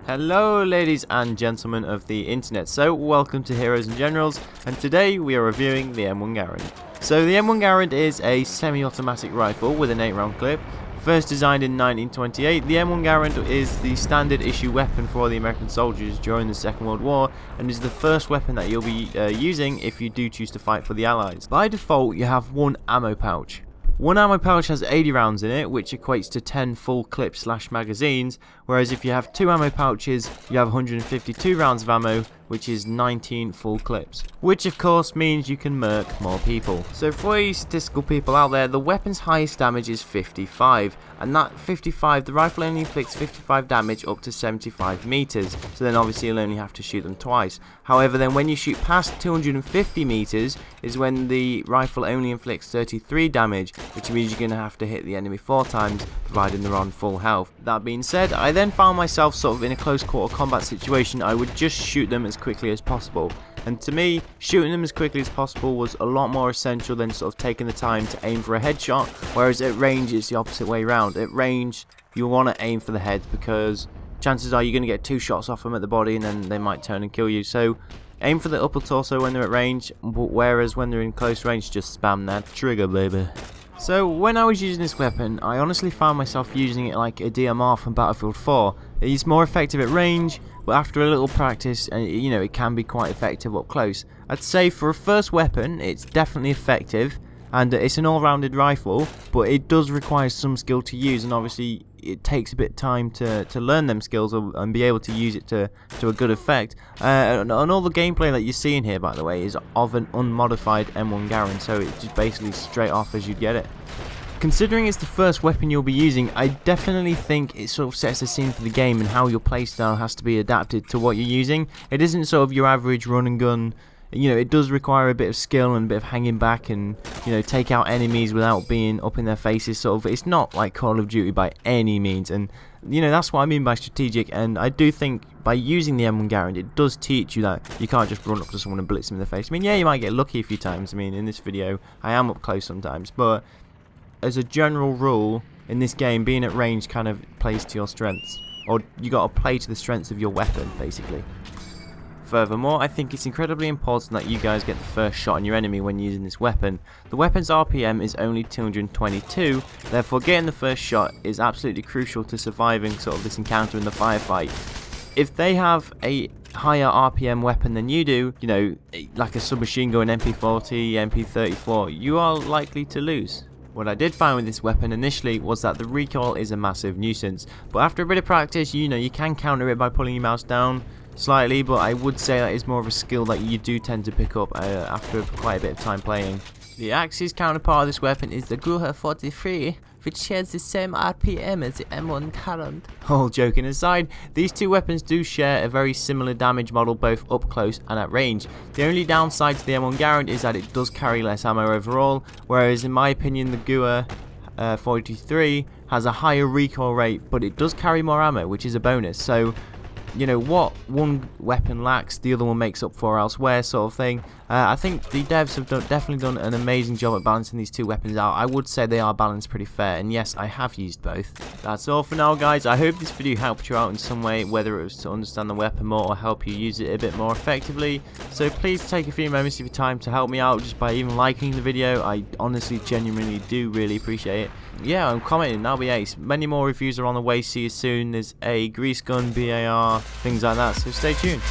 Hello ladies and gentlemen of the internet, so welcome to Heroes and Generals, and today we are reviewing the M1 Garand. So the M1 Garand is a semi-automatic rifle with an 8-round clip. First designed in 1928, the M1 Garand is the standard issue weapon for the American soldiers during the Second World War and is the first weapon that you'll be using if you do choose to fight for the Allies. By default you have one ammo pouch. One ammo pouch has 80 rounds in it, which equates to 10 full clip / magazines, whereas if you have two ammo pouches, you have 152 rounds of ammo, which is 19 full clips. Which of course means you can murk more people. So for you statistical people out there, the weapon's highest damage is 55, and that 55, the rifle only inflicts 55 damage up to 75 meters, so then obviously you'll only have to shoot them twice. However, then when you shoot past 250 meters is when the rifle only inflicts 33 damage, which means you're going to have to hit the enemy 4 times, providing they're on full health. That being said, I then found myself sort of in a close quarter combat situation. I would just shoot them as quickly as possible, and to me, shooting them as quickly as possible was a lot more essential than sort of taking the time to aim for a headshot, whereas at range it's the opposite way around. At range, you want to aim for the head because chances are you're going to get 2 shots off them at the body and then they might turn and kill you. So aim for the upper torso when they're at range, but whereas when they're in close range, just spam that trigger, baby. So when I was using this weapon, I honestly found myself using it like a DMR from Battlefield 4. It's more effective at range, but after a little practice, you know, it can be quite effective up close. I'd say for a first weapon, it's definitely effective, and it's an all-rounded rifle, but it does require some skill to use, and obviously it takes a bit of time to learn them skills and be able to use it to a good effect. And all the gameplay that you're seeing here, by the way, is of an unmodified M1 Garand, so it's just basically straight off as you'd get it. Considering it's the first weapon you'll be using, I definitely think it sort of sets the scene for the game and how your playstyle has to be adapted to what you're using. It isn't sort of your average run and gun. You know, it does require a bit of skill and a bit of hanging back and, you know, take out enemies without being up in their faces, sort of. It's not like Call of Duty by any means, and, you know, that's what I mean by strategic. And I do think by using the M1 Garand, it does teach you that you can't just run up to someone and blitz them in the face. I mean, yeah, you might get lucky a few times. I mean, in this video, I am up close sometimes, but as a general rule, in this game, being at range kind of plays to your strengths, or you got to play to the strengths of your weapon, basically. Furthermore, I think it's incredibly important that you guys get the first shot on your enemy when using this weapon. The weapon's RPM is only 222, therefore getting the first shot is absolutely crucial to surviving sort of this encounter in the firefight. If they have a higher RPM weapon than you do, you know, like a submachine gun, MP40, MP34, you are likely to lose. What I did find with this weapon initially was that the recoil is a massive nuisance, but after a bit of practice, you know, you can counter it by pulling your mouse down slightly, but I would say that is more of a skill that you do tend to pick up after quite a bit of time playing. The Axis counterpart of this weapon is the Guha 43, which shares the same RPM as the M1 Garand. All joking aside, these two weapons do share a very similar damage model both up close and at range. The only downside to the M1 Garand is that it does carry less ammo overall, whereas in my opinion the Guha 43 has a higher recoil rate, but it does carry more ammo, which is a bonus. So, you know, what one weapon lacks, the other one makes up for elsewhere, sort of thing. I think the devs have definitely done an amazing job at balancing these two weapons out. I would say they are balanced pretty fair, and yes, I have used both. That's all for now, guys. I hope this video helped you out in some way, whether it was to understand the weapon more or help you use it a bit more effectively. So please take a few moments of your time to help me out just by even liking the video. I honestly, genuinely do really appreciate it. Yeah, I'm commenting, that'll be ace. Many more reviews are on the way, see you soon. There's a grease gun, BAR, things like that, so stay tuned.